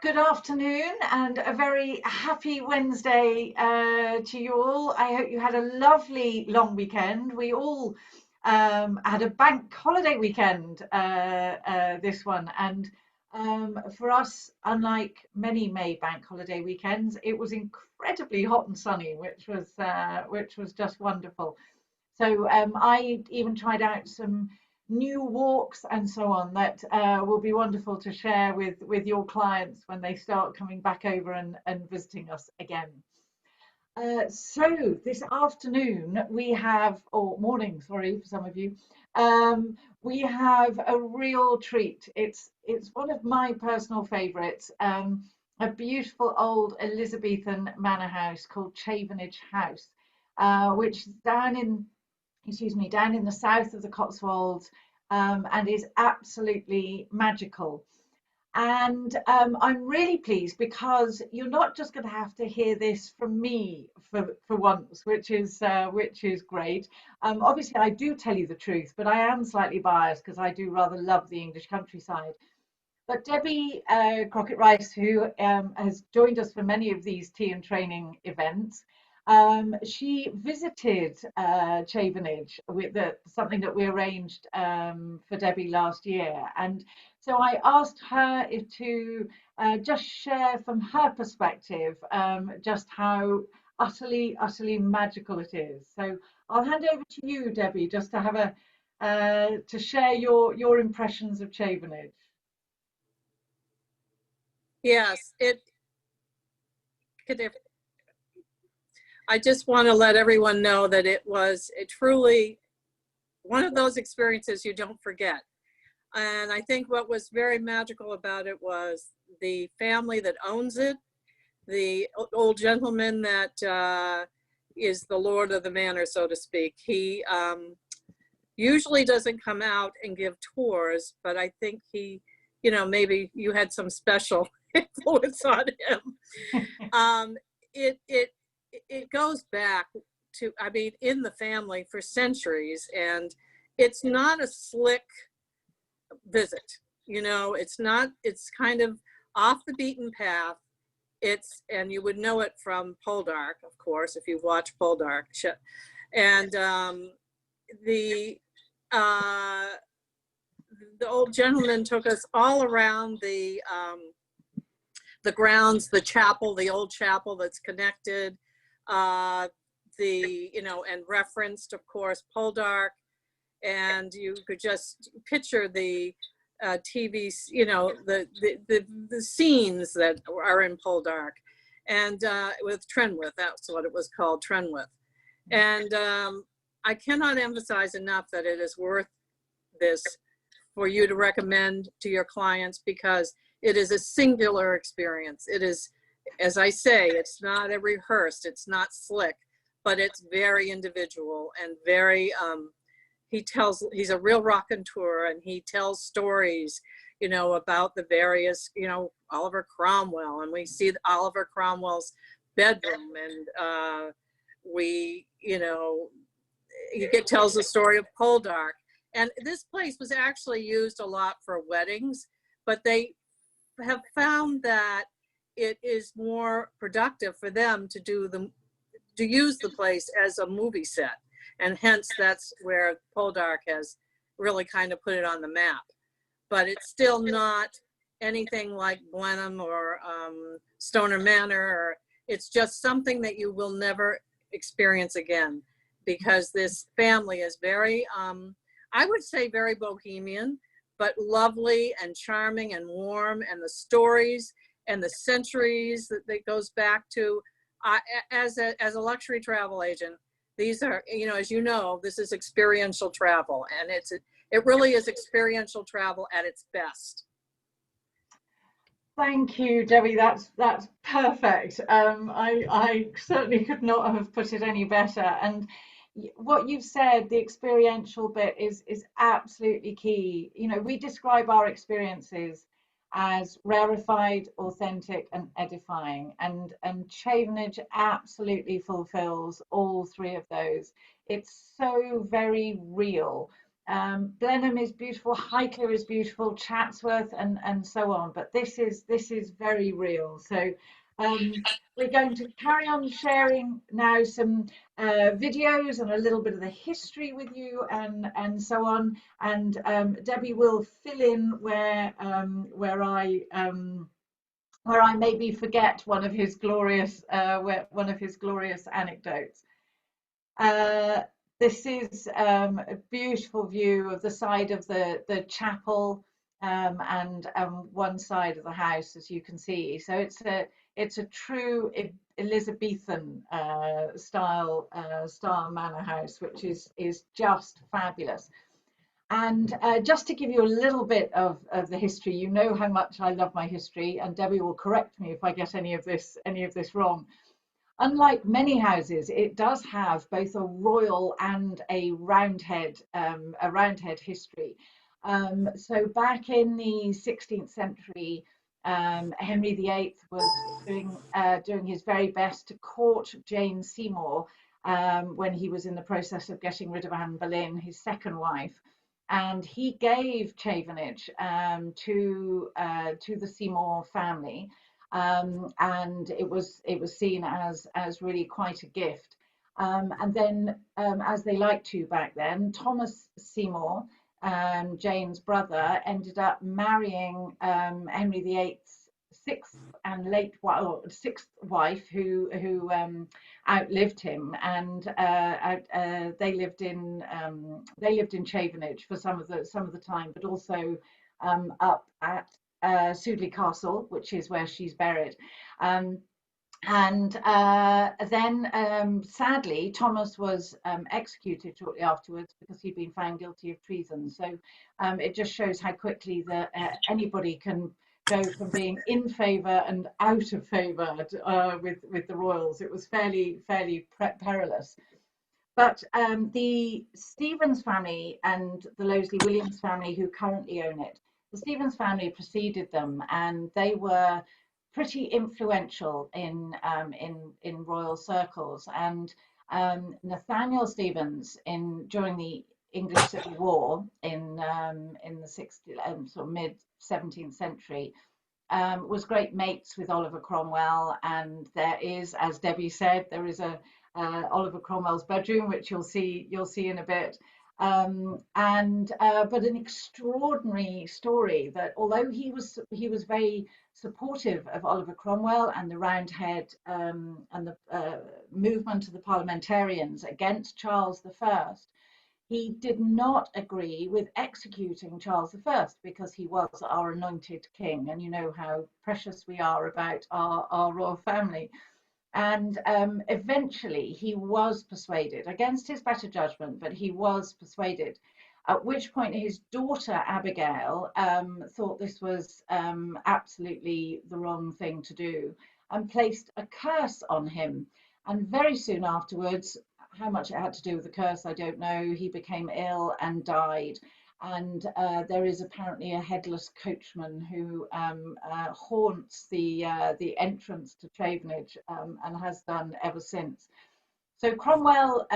good afternoon and a very happy Wednesday to you all. I hope you had a lovely long weekend. We all had a bank holiday weekend, this one. And for us, unlike many May bank holiday weekends, it was incredibly hot and sunny, which was just wonderful. So I even tried out some new walks and so on that will be wonderful to share with your clients when they start coming back over and visiting us again. So this afternoon we have, or morning, sorry, for some of you, we have a real treat. It's one of my personal favourites, a beautiful old Elizabethan manor house called Chavenage House, which is down in the south of the Cotswolds, and is absolutely magical. And I'm really pleased because you're not just going to have to hear this from me for once, which is great. Obviously, I do tell you the truth, but I am slightly biased because I do rather love the English countryside. But Debbie Crockett-Rice, who has joined us for many of these tea and training events, she visited Chavenage with something that we arranged for Debbie last year. And so I asked her to just share from her perspective just how utterly magical it is. So I'll hand over to you, Debbie, just to have to share your impressions of Chavenage. Yes, I just want to let everyone know that it was truly one of those experiences you don't forget. And I think what was very magical about it was the family that owns it, the old gentleman that is the lord of the manor, so to speak. He usually doesn't come out and give tours, but I think he, maybe you had some special influence on him. It goes back to, I mean, in the family for centuries, and it's not a slick visit. It's kind of off the beaten path. And you would know it from Poldark, of course, if you watch Poldark. And the old gentleman took us all around the grounds, the chapel, the old chapel that's connected, and referenced, of course, Poldark, and you could just picture the TV, the scenes that are in Poldark, and with Trenwith, that's what it was called, Trenwith. And I cannot emphasize enough that it is worth this for you to recommend to your clients, because it is a singular experience. It is, as I say, it's not a rehearsed, it's not slick, but it's very individual and very, he's a real raconteur, and he tells stories, about the various, Oliver Cromwell, and we see Oliver Cromwell's bedroom, and he tells the story of Poldark. And this place was actually used a lot for weddings, but they have found that it is more productive for them to use the place as a movie set. And hence that's where Poldark has really kind of put it on the map. But it's still not anything like Blenheim or Stoner Manor. It's just something that you will never experience again, because this family is very, I would say very bohemian, but lovely and charming and warm, and the stories and the centuries that goes back to, as a luxury travel agent, these are, as you know, this is experiential travel, and it really is experiential travel at its best. Thank you, Debbie. That's perfect. I certainly could not have put it any better. And what you've said, the experiential bit is absolutely key. We describe our experiences as rarefied, authentic, and edifying, and Chavenage absolutely fulfills all three of those. It's so very real, Blenheim is beautiful, Highclere is beautiful, Chatsworth, and so on. But this is very real. So we're going to carry on sharing now some videos and a little bit of the history with you, and so on. And Debbie will fill in where I maybe forget one of his glorious anecdotes. Uh, this is a beautiful view of the side of the chapel, and one side of the house, as you can see. So it's a true Elizabethan style manor house, which is just fabulous. And just to give you a little bit of the history, you know how much I love my history, and Debbie will correct me if I get any of this wrong. Unlike many houses, it does have both a royal and a roundhead history. So back in the 16th century, Henry VIII was doing his very best to court Jane Seymour, when he was in the process of getting rid of Anne Boleyn, his second wife. And he gave Chavenage to the Seymour family, and it was seen as really quite a gift. And then, as they liked to back then, Thomas Seymour, Jane's brother, ended up marrying Henry VIII's sixth wife, who outlived him, and they lived in Chavenage for some of the time, but also up at Sudeley Castle, which is where she's buried. And then, sadly, Thomas was executed shortly afterwards because he'd been found guilty of treason. So it just shows how quickly anybody can go from being in favour and out of favour with the royals. It was fairly perilous. But the Stevens family and the Loseley Williams family, who currently own it, the Stevens family preceded them, and they were pretty influential in royal circles. And Nathaniel Stevens, during the English Civil War in the sort of mid 17th century, was great mates with Oliver Cromwell. And there is, as Debbie said, there is a Oliver Cromwell's bedroom, which you'll see in a bit. But an extraordinary story, that although he was very supportive of Oliver Cromwell and the Roundhead, and the movement of the parliamentarians against Charles I, he did not agree with executing Charles I, because he was our anointed king, and you know how precious we are about our royal family. And eventually he was persuaded, against his better judgment, but he was persuaded. At which point his daughter Abigail thought this was absolutely the wrong thing to do, and placed a curse on him. And very soon afterwards, how much it had to do with the curse, I don't know, he became ill and died. And there is apparently a headless coachman who haunts the entrance to Chavenage, and has done ever since. So Cromwell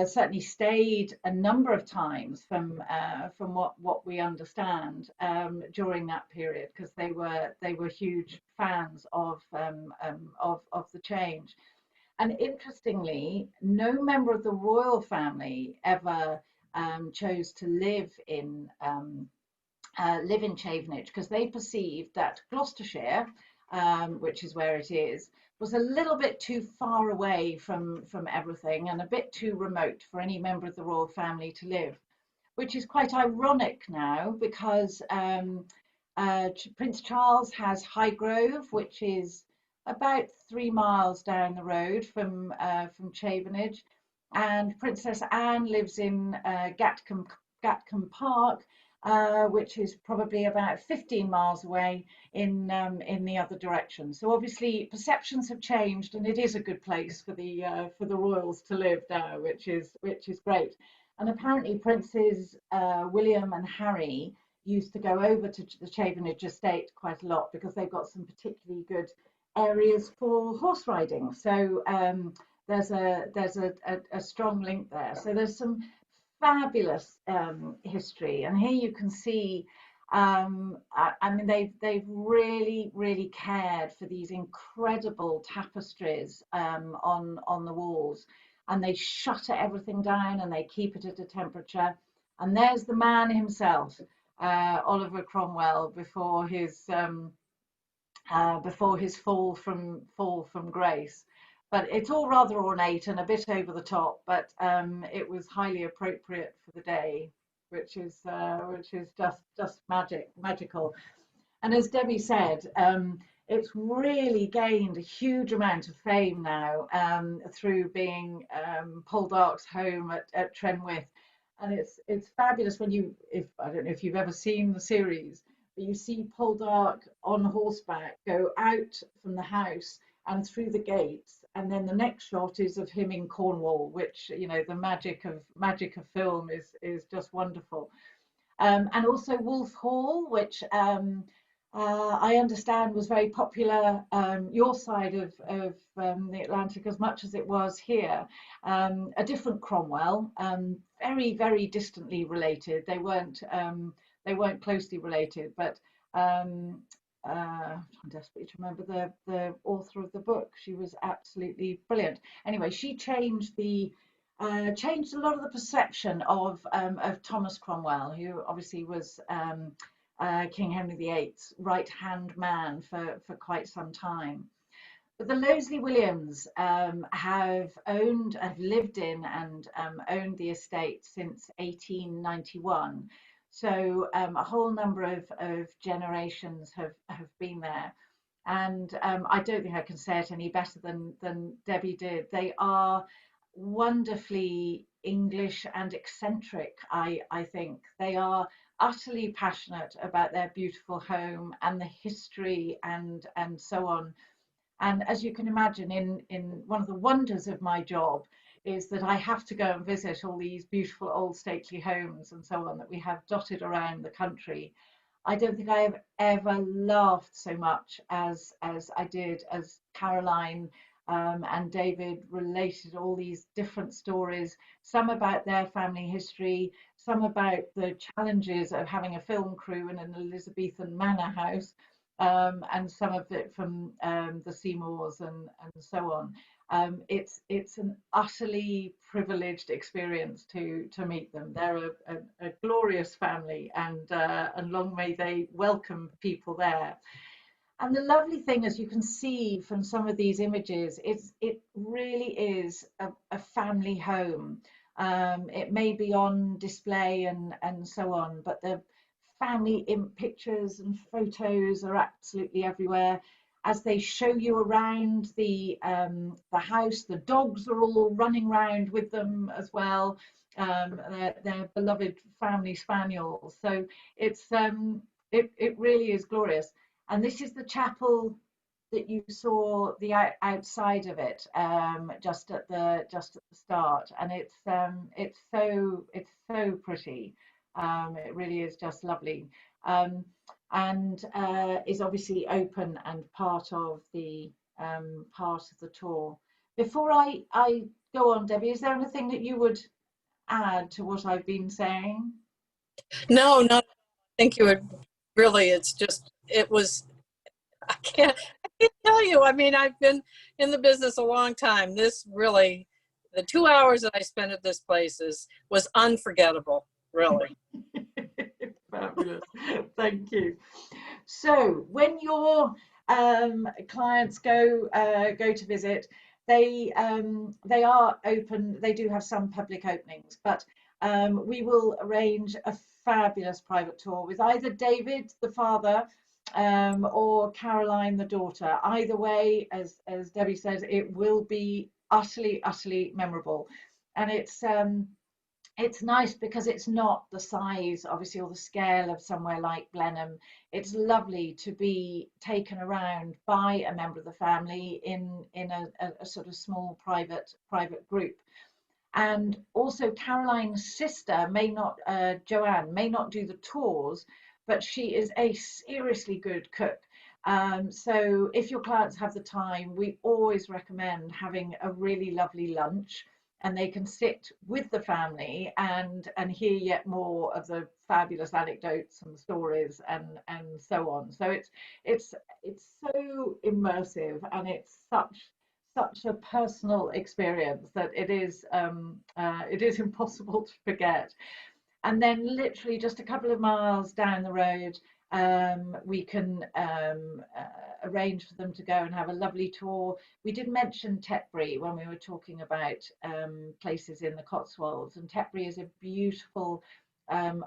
certainly stayed a number of times, from what we understand, during that period, because they were huge fans of the change. And interestingly, no member of the royal family ever chose to live in Chavenage, because they perceived that Gloucestershire, which is where it is, was a little bit too far away from everything, and a bit too remote for any member of the royal family to live, which is quite ironic now, because Prince Charles has Highgrove, which is about 3 miles down the road from Chavenage, and Princess Anne lives in Gatcombe Park, which is probably about 15 miles away in the other direction. So obviously perceptions have changed, and it is a good place for the royals to live now, which is great. And apparently Princes William and Harry used to go over to the Chavenage estate quite a lot, because they've got some particularly good areas for horse riding. So there's a strong link there. So there's some fabulous history, and here you can see. I mean, they've really cared for these incredible tapestries on the walls, and they shutter everything down and they keep it at a temperature. And there's the man himself, Oliver Cromwell, before his fall from grace. But it's all rather ornate and a bit over the top, but it was highly appropriate for the day, which is just magical. And as Debbie said, it's really gained a huge amount of fame now through being Poldark's home at Trenwith. And it's fabulous when if I don't know if you've ever seen the series, but you see Poldark on horseback go out from the house and through the gates, and then the next shot is of him in Cornwall, which, you know, the magic of film is just wonderful. And also Wolf Hall, which I understand was very popular your side of the Atlantic as much as it was here. A different Cromwell, very distantly related. They weren't closely related, but I'm desperate to remember the author of the book. She was absolutely brilliant. Anyway, she changed changed a lot of the perception of Thomas Cromwell, who obviously was King Henry VIII's right-hand man for quite some time. But the Loseley Williams have lived in and owned the estate since 1891. So a whole number of generations have been there. And I don't think I can say it any better than Debbie did. They are wonderfully English and eccentric, I think. They are utterly passionate about their beautiful home and the history and so on. And as you can imagine, in one of the wonders of my job is that I have to go and visit all these beautiful old stately homes and so on that we have dotted around the country. I don't think I have ever laughed so much as I did as Caroline and David related all these different stories, some about their family history, some about the challenges of having a film crew in an Elizabethan manor house, and some of it from the Seymours and so on. It's an utterly privileged experience to meet them. They're a glorious family, and long may they welcome people there. And the lovely thing, as you can see from some of these images, it really is a family home. It may be on display and so on, but the family in pictures and photos are absolutely everywhere. As they show you around the house, the dogs are all running around with them as well. Their beloved family spaniels. So it really is glorious. And this is the chapel that you saw the outside of it, just at the start, and it's so pretty. It really is just lovely, and is obviously open and part of the tour. Before I go on, Debbie, is there anything that you would add to what I've been saying? No, not. I think you would really. It was. I can't tell you. I mean, I've been in the business a long time. This really, the 2 hours that I spent at this place was unforgettable. Really. Fabulous. Thank you. So when your clients go to visit, they are open. They do have some public openings, but we will arrange a fabulous private tour with either David, the father, or Caroline, the daughter. Either way, as Debbie says, it will be utterly memorable, and it's nice because it's not the size, obviously, or the scale of somewhere like Blenheim. It's lovely to be taken around by a member of the family in a sort of small private group. And also Caroline's sister Joanne may not do the tours, but she is a seriously good cook. So if your clients have the time, we always recommend having a really lovely lunch and they can sit with the family and hear yet more of the fabulous anecdotes and stories and so on. So it's so immersive, and it's such a personal experience that it is impossible to forget. And then literally just a couple of miles down the road, we can arrange for them to go and have a lovely tour. We did mention Tetbury when we were talking about places in the Cotswolds, and Tetbury is a beautiful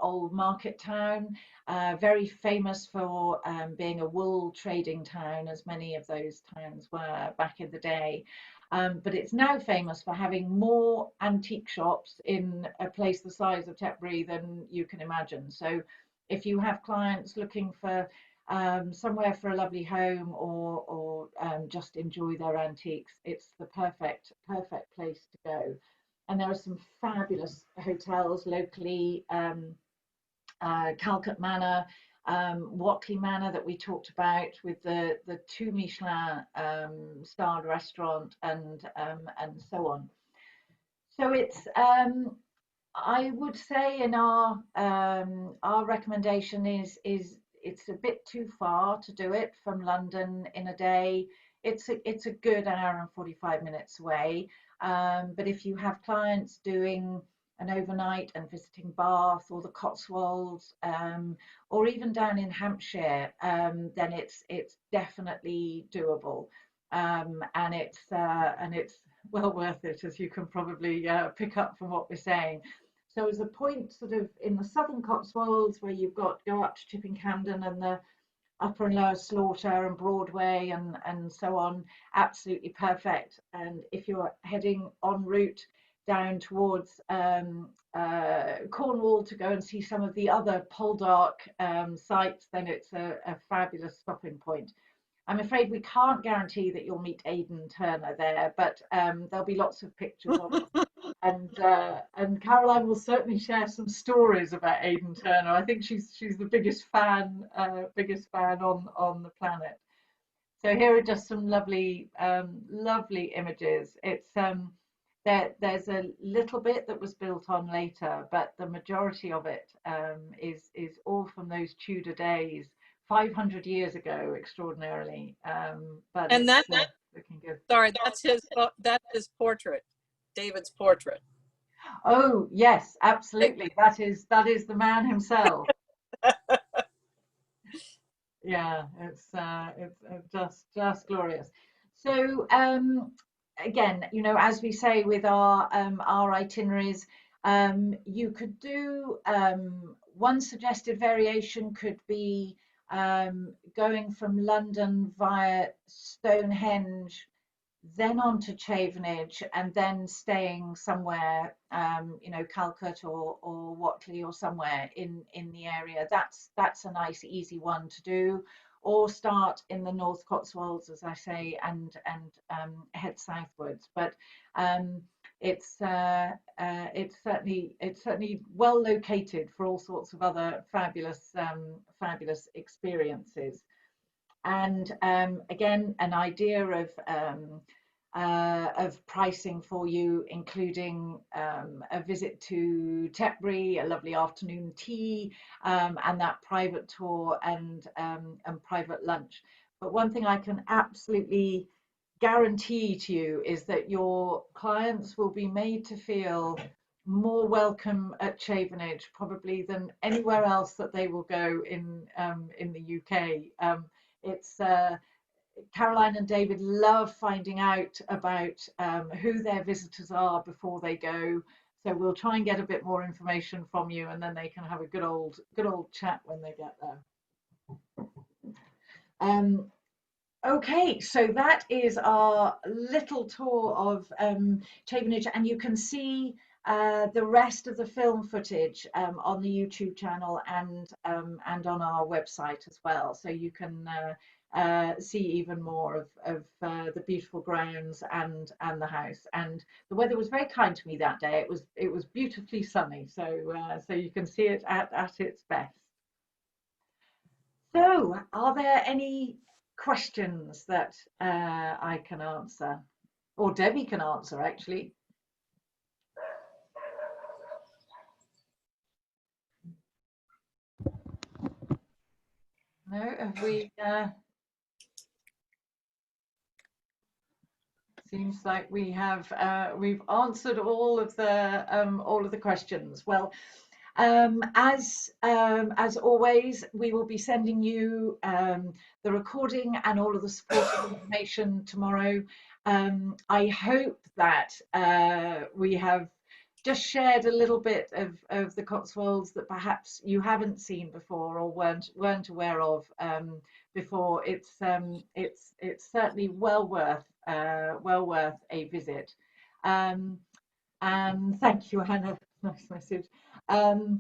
old market town, very famous for being a wool trading town, as many of those towns were back in the day. But it's now famous for having more antique shops in a place the size of Tetbury than you can imagine. So if you have clients looking for somewhere for a lovely home, or just enjoy their antiques, it's the perfect place to go. And there are some fabulous hotels locally. Calcutta Manor, Watley Manor that we talked about, with the two Michelin starred restaurant, and so on. So it's I would say in our recommendation is it's a bit too far to do it from London in a day. It's a good hour and 45 minutes away. But if you have clients doing an overnight and visiting Bath or the Cotswolds, or even down in Hampshire, then it's definitely doable, and it's well worth it, as you can probably pick up from what we're saying. So as a point sort of in the southern Cotswolds, where you've got go up to Chipping Campden and the Upper and Lower Slaughter and Broadway and so on, absolutely perfect. And if you're heading en route down towards Cornwall to go and see some of the other Poldark sites, then it's a fabulous stopping point. I'm afraid we can't guarantee that you'll meet Aidan Turner there, but there'll be lots of pictures of it. And Caroline will certainly share some stories about Aidan Turner. I think she's the biggest fan on the planet. So here are just some lovely images. It's there's a little bit that was built on later, but the majority of it is all from those Tudor days, 500 years ago, extraordinarily. But And it's that looking good. sorry, that's his portrait, David's portrait. Oh yes, absolutely. That is the man himself. Yeah, it's just glorious. So again, you know, as we say with our itineraries, you could do one suggested variation could be going from London via Stonehenge, then on to Chavenage, and then staying somewhere, you know, Calcutta or Watley or somewhere in the area. That's a nice easy one to do. Or start in the North Cotswolds, as I say, and head southwards. But it's certainly well located for all sorts of other fabulous experiences. And again, an idea of pricing for you, including a visit to Tetbury, a lovely afternoon tea, and that private tour and private lunch. But one thing I can absolutely guarantee to you is that your clients will be made to feel more welcome at Chavenage probably than anywhere else that they will go in the UK. It's Caroline and David love finding out about who their visitors are before they go. So we'll try and get a bit more information from you, and then they can have a good old chat when they get there. Okay, so that is our little tour of Chavenage, and you can see the rest of the film footage on the YouTube channel and on our website as well. So you can see even more of the beautiful grounds and the house. And the weather was very kind to me that day. It was beautifully sunny, so so you can see it at its best. So, are there any questions that I can answer, or Debbie can answer actually? No, have we? Seems like we have we've answered all of the questions. Well, as always, we will be sending you the recording and all of the supporting information tomorrow. I hope that we have just shared a little bit of the Cotswolds that perhaps you haven't seen before or weren't aware of before. It's certainly well worth a visit. And thank you, Hannah. Nice message. Um,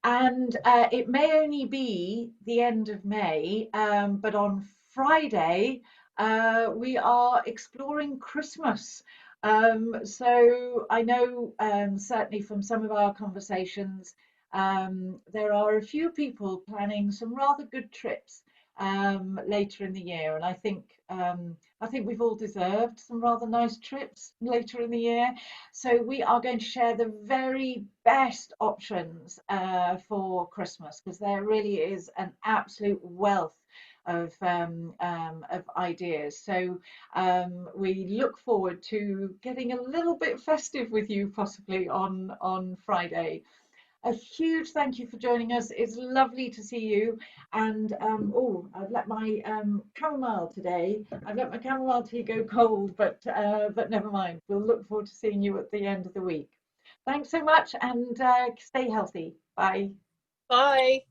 and it may only be the end of May, but on Friday we are exploring Christmas. So I know certainly from some of our conversations, there are a few people planning some rather good trips later in the year, and I think we've all deserved some rather nice trips later in the year. So we are going to share the very best options for Christmas, because there really is an absolute wealth of ideas. So we look forward to getting a little bit festive with you possibly on Friday. A huge thank you for joining us. It's lovely to see you. And oh, I've let my chamomile today. I've let my chamomile tea go cold, but never mind. We'll look forward to seeing you at the end of the week. Thanks so much, and stay healthy. Bye. Bye.